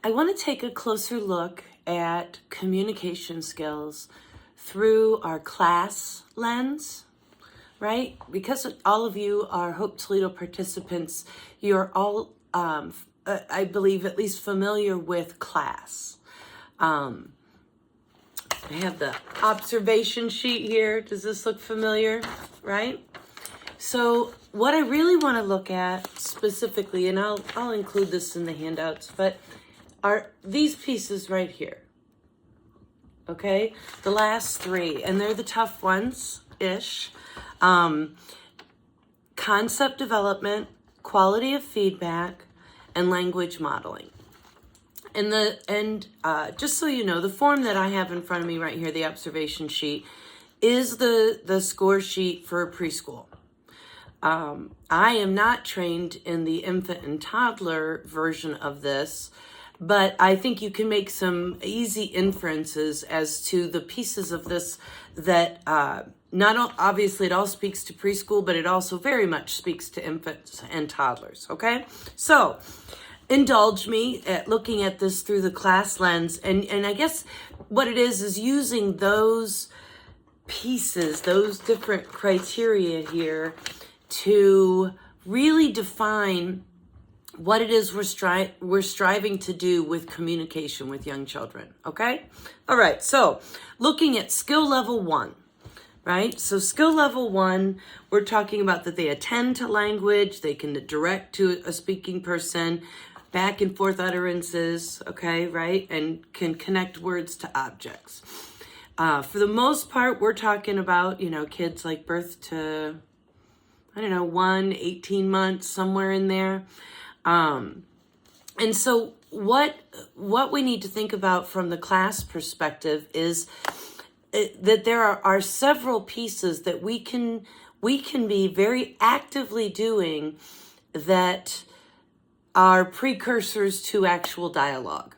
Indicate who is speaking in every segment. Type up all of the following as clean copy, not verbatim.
Speaker 1: I want to take a closer look at communication skills through our class lens, right? Because all of you are Hope Toledo participants, you're all, I believe, at least familiar with class. I have the observation sheet here. Does this look familiar, right? So what I really want to look at specifically, and I'll include this in the handouts, but are these pieces right here. Okay, the last three, and they're the tough ones-ish. Concept development, quality of feedback, and language modeling. And just so you know, the form that I have in front of me right here, the observation sheet, is the score sheet for preschool. I am not trained in the infant and toddler version of this, but I think you can make some easy inferences as to the pieces of this that obviously it all speaks to preschool, but it also very much speaks to infants and toddlers, okay? So indulge me at looking at this through the class lens, and I guess what it is using those pieces, those different criteria here to really define what it is we're striving to do with communication with young children, okay? All right, so looking at skill level 1, right? So skill level 1, we're talking about that they attend to language, they can direct to a speaking person, back and forth utterances, okay, right? And can connect words to objects. For the most part, we're talking about, kids like birth to, 18 months, somewhere in there. And so what we need to think about from the class perspective is that there are several pieces that we can be very actively doing that are precursors to actual dialogue.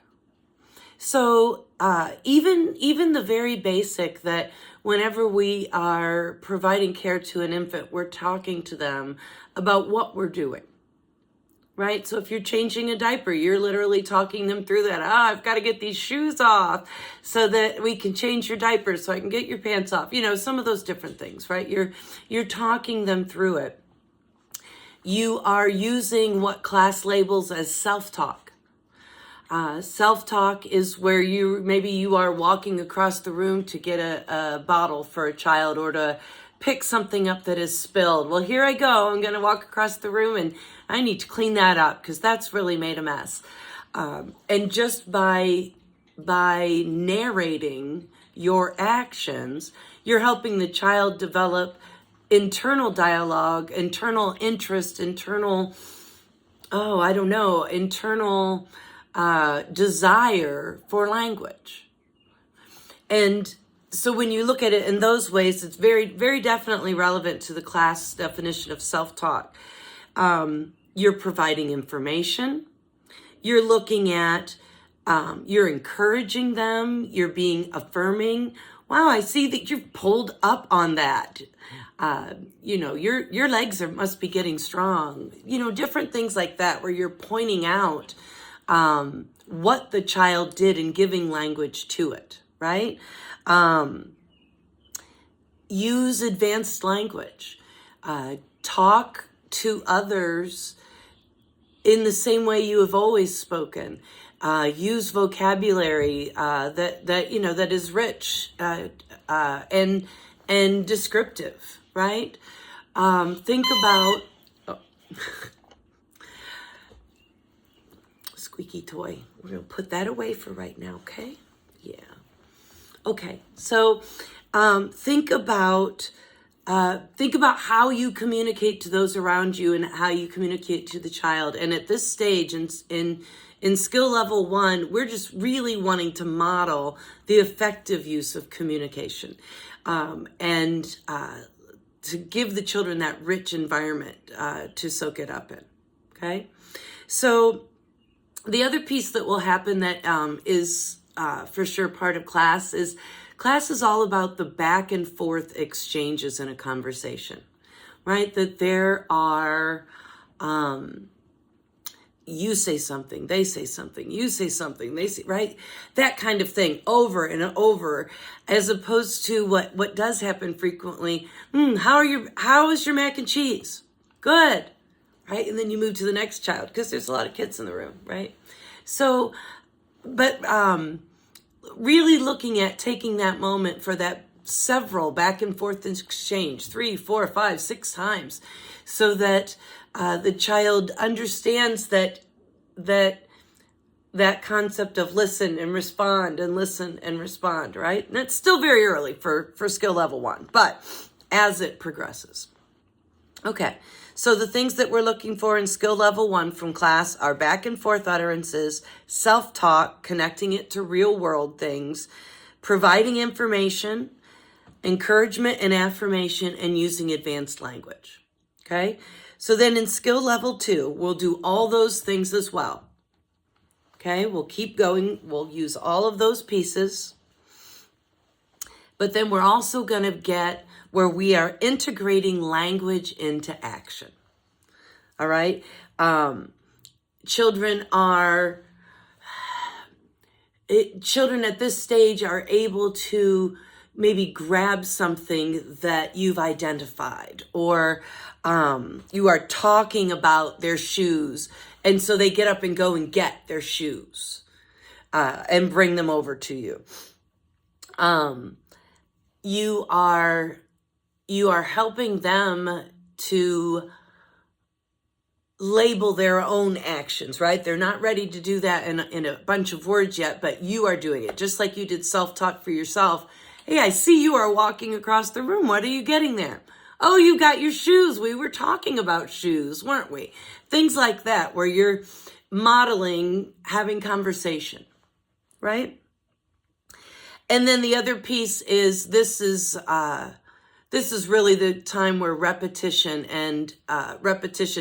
Speaker 1: So even the very basic that whenever we are providing care to an infant, we're talking to them about what we're doing. Right? So if you're changing a diaper, you're literally talking them through that. I've got to get these shoes off so that we can change your diaper so I can get your pants off. Some of those different things, right? You're talking them through it. You are using what class labels as self-talk. Self-talk is where maybe you are walking across the room to get a bottle for a child or to pick something up that is spilled. Well, here I go. I'm going to walk across the room and I need to clean that up because that's really made a mess. And just by narrating your actions, you're helping the child develop internal dialogue, internal interest, internal desire for language. And so when you look at it in those ways, it's very, very definitely relevant to the class definition of self-talk. You're providing information. You're looking at, you're encouraging them. You're being affirming. Wow, I see that you've pulled up on that. Your legs must be getting strong. Different things like that where you're pointing out what the child did and giving language to it, right? Use advanced language. Talk to others in the same way you have always spoken. Use vocabulary that is rich and descriptive, right? Think about squeaky toy. We're gonna put that away for right now, okay? Yeah. Okay, so think about how you communicate to those around you and how you communicate to the child. And at this stage, in skill level 1, we're just really wanting to model the effective use of communication and to give the children that rich environment to soak it up in. Okay, so the other piece that will happen that is for sure part of class is all about the back and forth exchanges in a conversation, right? That there are you say something, they say something, you say something, they say, right? That kind of thing over and over, as opposed to what does happen frequently. How is your mac and cheese? Good, right? And then you move to the next child because there's a lot of kids in the room, right? So, but really looking at taking that moment for that several back and forth exchange, 3, 4, 5, 6 times, so that the child understands that concept of listen and respond and listen and respond, right? And it's still very early for skill level 1, but as it progresses. Okay, so the things that we're looking for in skill level 1 from class are back and forth utterances, self-talk, connecting it to real world things, providing information, encouragement and affirmation, and using advanced language. Okay, so then in skill level 2, we'll do all those things as well. Okay, we'll keep going. We'll use all of those pieces. But then we're also going to get where we are integrating language into action. All right. Children at this stage are able to maybe grab something that you've identified, or you are talking about their shoes, and so they get up and go and get their shoes and bring them over to you. You are helping them to label their own actions, right? They're not ready to do that in a bunch of words yet, but you are doing it. Just like you did self-talk for yourself. Hey, I see you are walking across the room. What are you getting there? Oh, you got your shoes. We were talking about shoes, weren't we? Things like that, where you're modeling having conversation, right? And then the other piece is this is really the time where repetition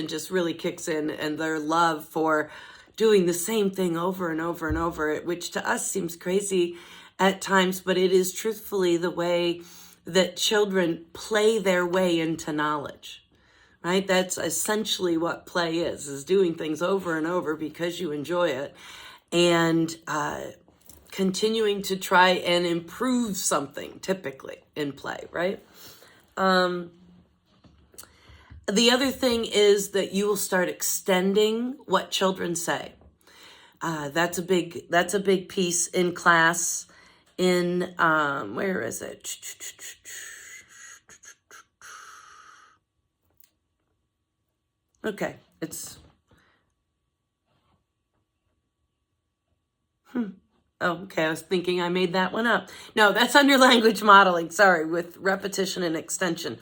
Speaker 1: just really kicks in, and their love for doing the same thing over and over and over, which to us seems crazy at times, but it is truthfully the way that children play their way into knowledge, right? That's essentially what play is doing things over and over because you enjoy it, and continuing to try and improve something, typically in play, right? The other thing is that you will start extending what children say. That's a big piece in class. In where is it? Okay, it's Oh, okay, I was thinking I made that one up. No, that's under language modeling, sorry, with repetition and extension.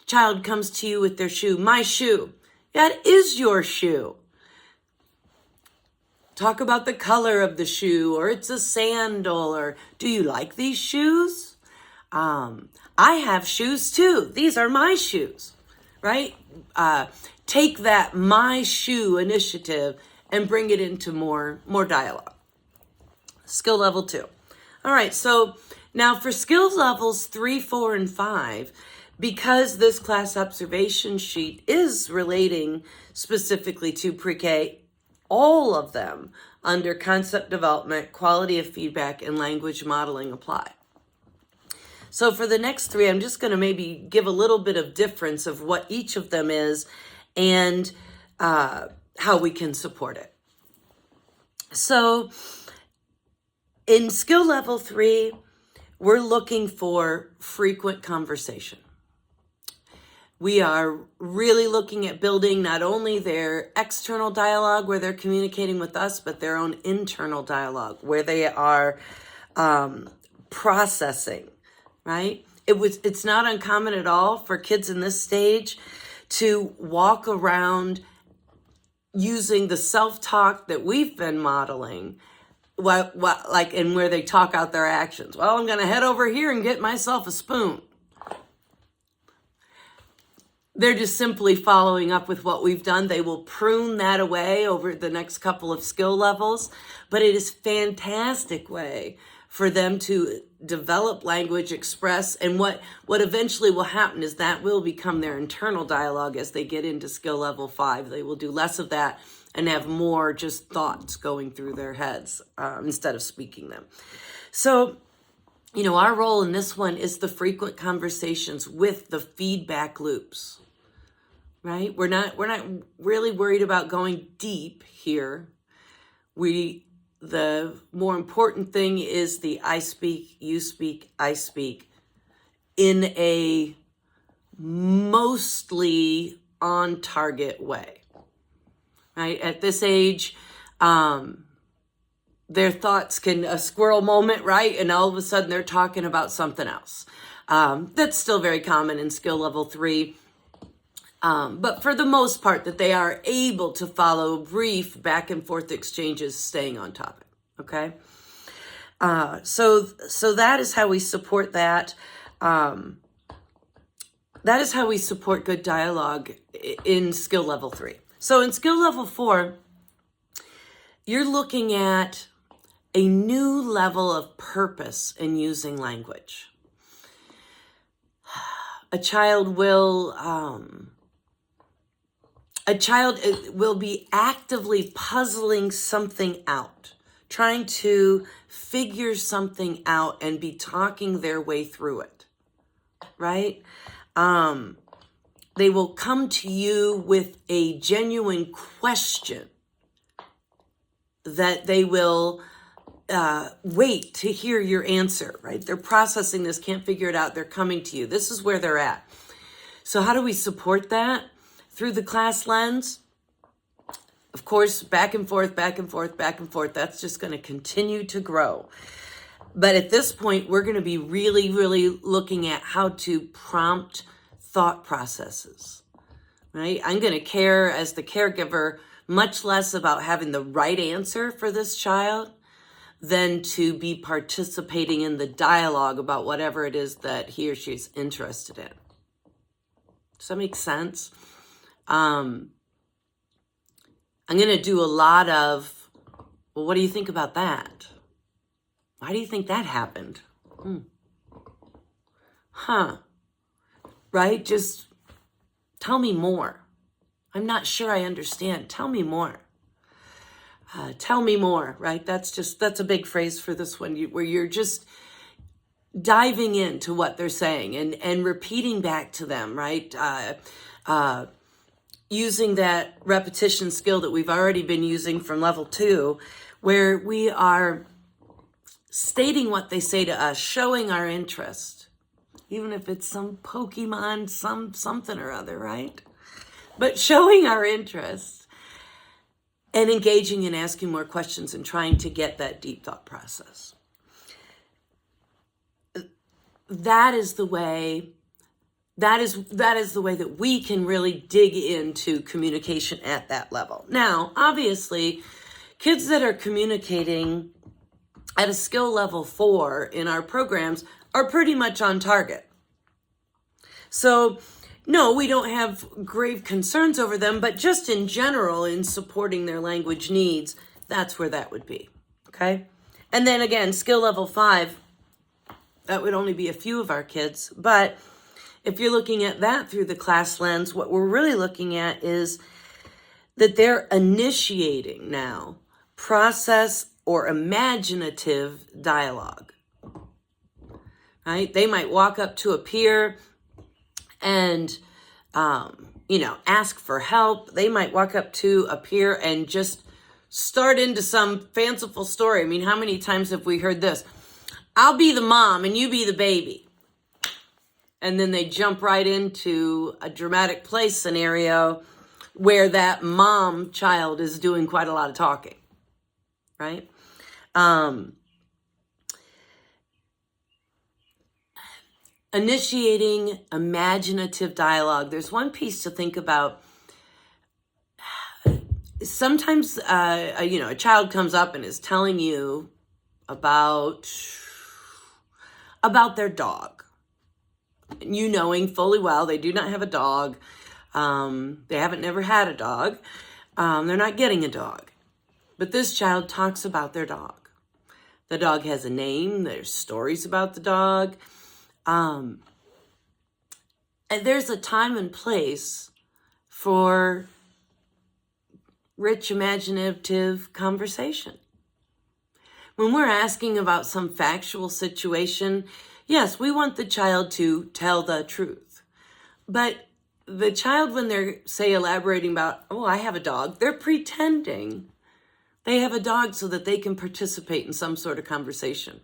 Speaker 1: Child comes to you with their shoe. My shoe. That is your shoe. Talk about the color of the shoe, or it's a sandal, or do you like these shoes? I have shoes too. These are my shoes, right? Take that my shoe initiative and bring it into more dialogue. Skill level 2. All right, so now for skills levels 3, 4, and 5, because this class observation sheet is relating specifically to pre-K, all of them under concept development, quality of feedback, and language modeling apply. So for the next 3, I'm just going to maybe give a little bit of difference of what each of them is and how we can support it. So in skill level 3, we're looking for frequent conversation. We are really looking at building not only their external dialogue where they're communicating with us, but their own internal dialogue where they are processing, right? It's not uncommon at all for kids in this stage to walk around using the self-talk that we've been modeling, and where they talk out their actions. Well, I'm going to head over here and get myself a spoon. They're just simply following up with what we've done. They will prune that away over the next couple of skill levels, but it is a fantastic way for them to develop language, express, and what eventually will happen is that will become their internal dialogue as they get into skill level 5. They will do less of that and have more just thoughts going through their heads instead of speaking them. So, our role in this one is the frequent conversations with the feedback loops, right? We're not really worried about going deep here. The more important thing is the I speak, you speak, I speak in a mostly on target way, right? At this age, their thoughts can, a squirrel moment, right? And all of a sudden they're talking about something else. That's still very common in skill level 3. But for the most part, that they are able to follow brief back and forth exchanges, staying on topic. Okay. So that is how we support that. That is how we support good dialogue in skill level 3. So in skill level 4, you're looking at a new level of purpose in using language. A child will be actively puzzling something out, trying to figure something out and be talking their way through it, right? They will come to you with a genuine question that they will wait to hear your answer, right? They're processing this, can't figure it out. They're coming to you. This is where they're at. So how do we support that? Through the class lens, of course, back and forth, back and forth, back and forth. That's just going to continue to grow. But at this point, we're going to be really, really looking at how to prompt thought processes, right? I'm going to care as the caregiver much less about having the right answer for this child than to be participating in the dialogue about whatever it is that he or she's interested in. Does that make sense? I'm going to do a lot of, well, what do you think about that? Why do you think that happened? Right? Just tell me more. I'm not sure I understand. Tell me more. Tell me more, right? That's a big phrase for this one, where you're just diving into what they're saying and repeating back to them, right? Using that repetition skill that we've already been using from level 2, where we are stating what they say to us, showing our interest, even if it's some Pokemon, something or other, right? But showing our interest and engaging and asking more questions and trying to get that deep thought process. That is the way that we can really dig into communication at that level. Now, obviously, kids that are communicating at a skill level 4 in our programs are pretty much on target. So, no, we don't have grave concerns over them, but just in general, in supporting their language needs, that's where that would be, okay? And then again, skill level 5, that would only be a few of our kids, but if you're looking at that through the class lens, what we're really looking at is that they're initiating now process or imaginative dialogue, right? They might walk up to a peer and, ask for help. They might walk up to a peer and just start into some fanciful story. I mean, how many times have we heard this? I'll be the mom and you be the baby. And then they jump right into a dramatic play scenario where that mom child is doing quite a lot of talking, right? Initiating imaginative dialogue. There's one piece to think about. Sometimes, a child comes up and is telling you about their dog. You knowing fully well they do not have a dog. They haven't never had a dog. They're not getting a dog. But this child talks about their dog. The dog has a name. There's stories about the dog. And there's a time and place for rich, imaginative conversation. When we're asking about some factual situation, yes, we want the child to tell the truth. But the child, when they're, say, elaborating about, oh, I have a dog, they're pretending they have a dog so that they can participate in some sort of conversation,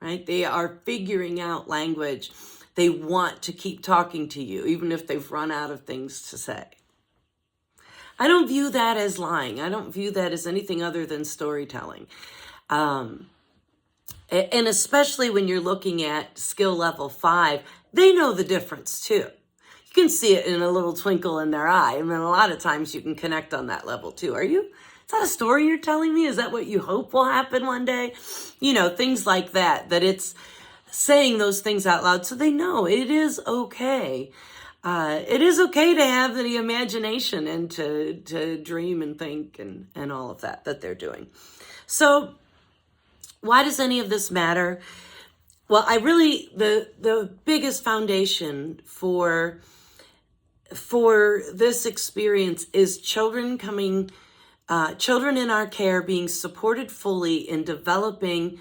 Speaker 1: right? They are figuring out language. They want to keep talking to you, even if they've run out of things to say. I don't view that as lying. I don't view that as anything other than storytelling. And especially when you're looking at skill level 5, they know the difference too. You can see it in a little twinkle in their eye. And then a lot of times you can connect on that level too. Is that a story you're telling me? Is that what you hope will happen one day? You know, things like that, that it's saying those things out loud so they know it is okay. It is okay to have the imagination and to dream and think and all of that they're doing. So why does any of this matter? Well, the biggest foundation for this experience is children in our care being supported fully in developing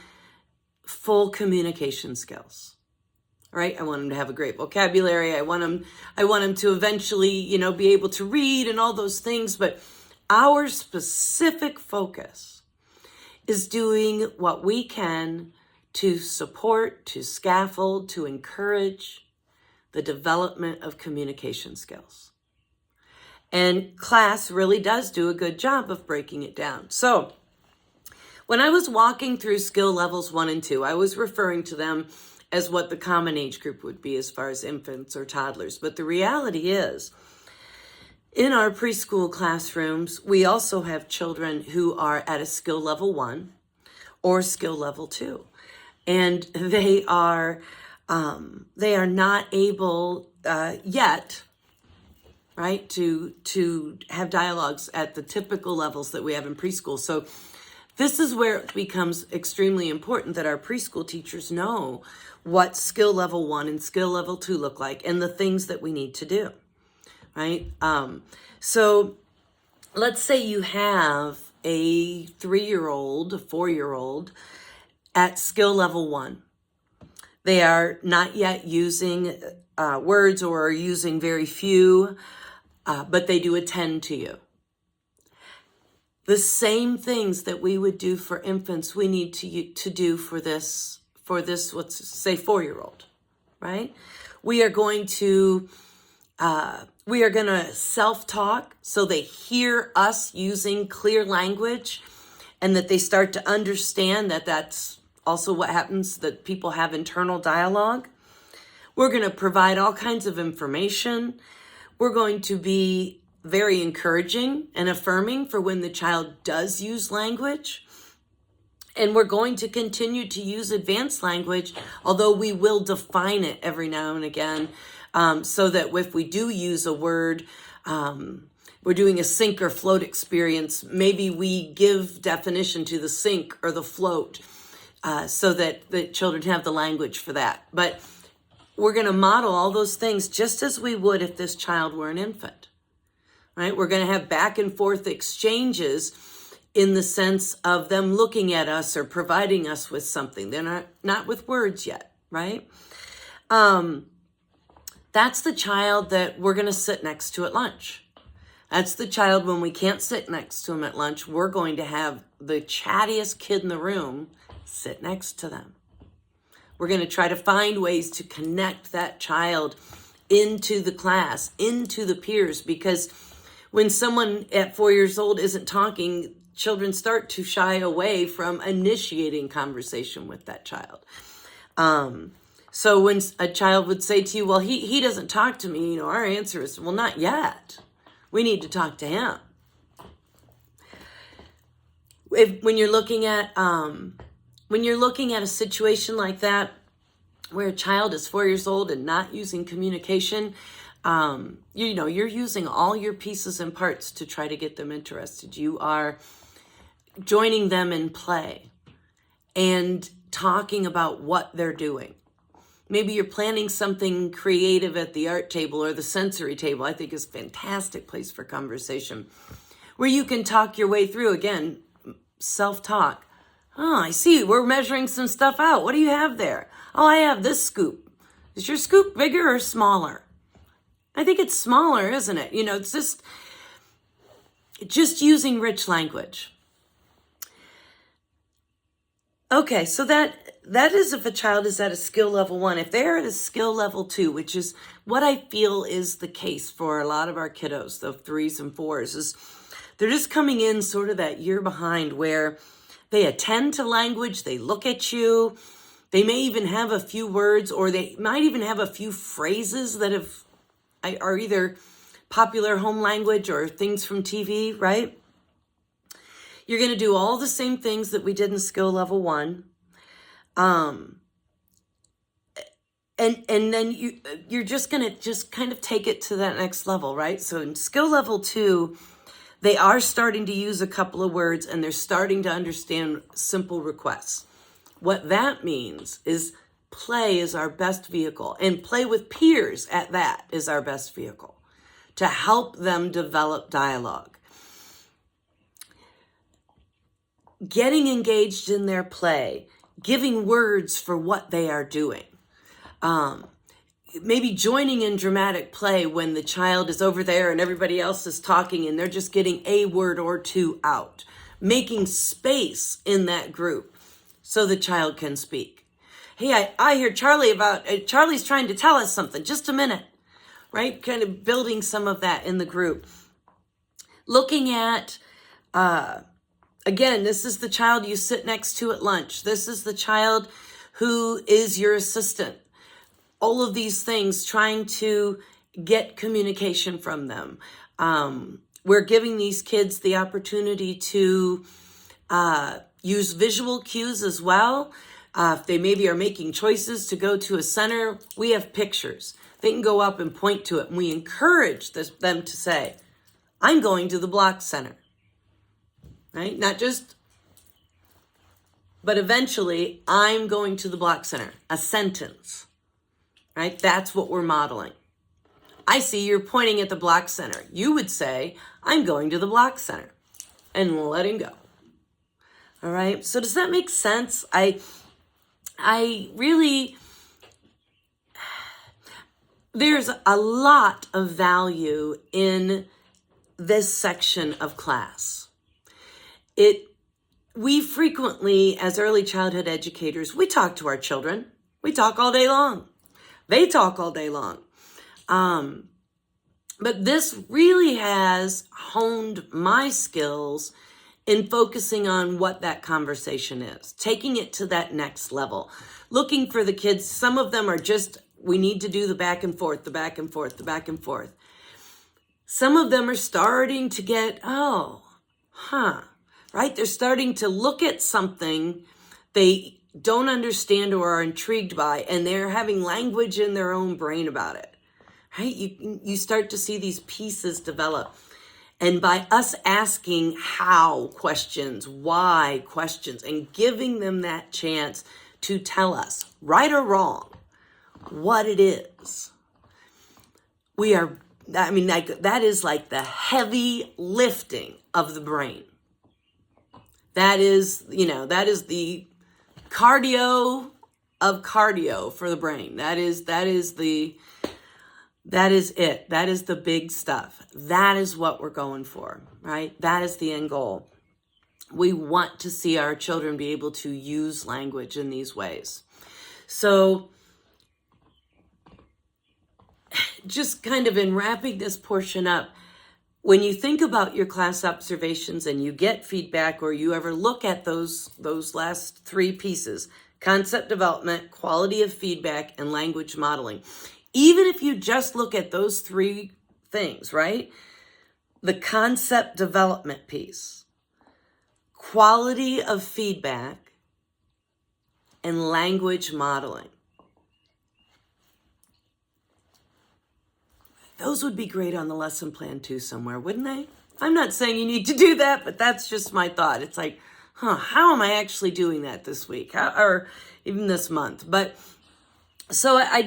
Speaker 1: full communication skills, right? I want them to have a great vocabulary. I want them to eventually, be able to read and all those things. But our specific focus is doing what we can to support, to scaffold, to encourage the development of communication skills. And class really does do a good job of breaking it down. So when I was walking through skill levels 1 and 2, I was referring to them as what the common age group would be as far as infants or toddlers. But the reality is, in our preschool classrooms, we also have children who are at a skill level 1 or skill level 2. And they are not able yet, right, to have dialogues at the typical levels that we have in preschool. So this is where it becomes extremely important that our preschool teachers know what skill level 1 and skill level 2 look like and the things that we need to do, right? So let's say you have a 3-year-old, a 4-year-old at skill level 1. They are not yet using words or are using very few, but they do attend to you. The same things that we would do for infants, we need to do for this, let's say 4-year-old, right? We are going to self-talk so they hear us using clear language and that they start to understand that that's also what happens, that people have internal dialogue. We're going to provide all kinds of information. We're going to be very encouraging and affirming for when the child does use language. And we're going to continue to use advanced language, although we will define it every now and again, so that if we do use a word, we're doing a sink or float experience, maybe we give definition to the sink or the float so that the children have the language for that. But we're going to model all those things just as we would if this child were an infant, right? We're going to have back and forth exchanges in the sense of them looking at us or providing us with something. They're not with words yet, right? That's the child that we're going to sit next to at lunch. That's the child when we can't sit next to them at lunch, we're going to have the chattiest kid in the room sit next to them. We're going to try to find ways to connect that child into the class, into the peers, because when someone at 4 years old isn't talking, children start to shy away from initiating conversation with that child. So when a child would say to you, well, he doesn't talk to me, our answer is, well, not yet. We need to talk to him. When you're looking at a situation like that, where a child is 4 years old and not using communication, you're using all your pieces and parts to try to get them interested. You are joining them in play. and talking about what they're doing. Maybe you're planning something creative at the art table or the sensory table. I think is a fantastic place for conversation, where you can talk your way through, again, self-talk. Oh, I see, we're measuring some stuff out. What do you have there? Oh, I have this scoop. Is your scoop bigger or smaller? I think it's smaller, isn't it? It's just using rich language. Okay, so that is if a child is at a skill level 1. If they're at a skill level 2, which is what I feel is the case for a lot of our kiddos, the 3s and 4s, is they're just coming in sort of that year behind, where they attend to language, they look at you, they may even have a few words, or they might even have a few phrases that are either popular home language or things from TV, right? You're going to do all the same things that we did in skill level 1. And then you're just going to just kind of take it to that next level, right? So in skill level 2, they are starting to use a couple of words, and they're starting to understand simple requests. What that means is play is our best vehicle, and play with peers at that is our best vehicle to help them develop dialogue. Getting engaged in their play, giving words for what they are doing. Maybe joining in dramatic play when the child is over there and everybody else is talking and they're just getting a word or two out. Making space in that group so the child can speak. Hey, I hear Charlie Charlie's trying to tell us something. Just a minute, right? Kind of building some of that in the group. Looking at, again, this is the child you sit next to at lunch. This is the child who is your assistant. All of these things, trying to get communication from them. We're giving these kids the opportunity to use visual cues as well. If they maybe are making choices to go to a center, we have pictures. They can go up and point to it, and we encourage them to say, I'm going to the block center. Right? Not just, but eventually, I'm going to the block center. A sentence. Right? That's what we're modeling. I see you're pointing at the block center. You would say, I'm going to the block center, and letting go. All right. So does that make sense? I really, there's a lot of value in this section of class. We frequently, as early childhood educators, we talk to our children. We talk all day long. They talk all day long. But this really has honed my skills in focusing on what that conversation is, taking it to that next level, looking for the kids. Some of them are just, we need to do the back and forth, the back and forth, the back and forth. Some of them are starting to get, right? They're starting to look at something they don't understand or are intrigued by, and they're having language in their own brain about it, right? You start to see these pieces develop. And by us asking how questions, why questions, and giving them that chance to tell us, right or wrong, what it is, that is like the heavy lifting of the brain. That is the cardio of cardio for the brain. That is it. That is the big stuff. That is what we're going for, right? That is the end goal. We want to see our children be able to use language in these ways. So just kind of in wrapping this portion up, when you think about your class observations and you get feedback, or you ever look at those last 3 pieces, concept development, quality of feedback, and language modeling, even if you just look at those 3 things, right? The concept development piece, quality of feedback, and language modeling. Those would be great on the lesson plan too somewhere, wouldn't they? I'm not saying you need to do that, but that's just my thought. It's like, how am I actually doing that this week? Or even this month? But so I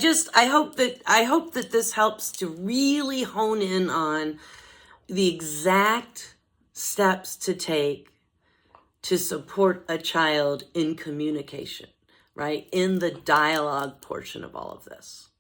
Speaker 1: hope that this helps to really hone in on the exact steps to take to support a child in communication, right? In the dialogue portion of all of this.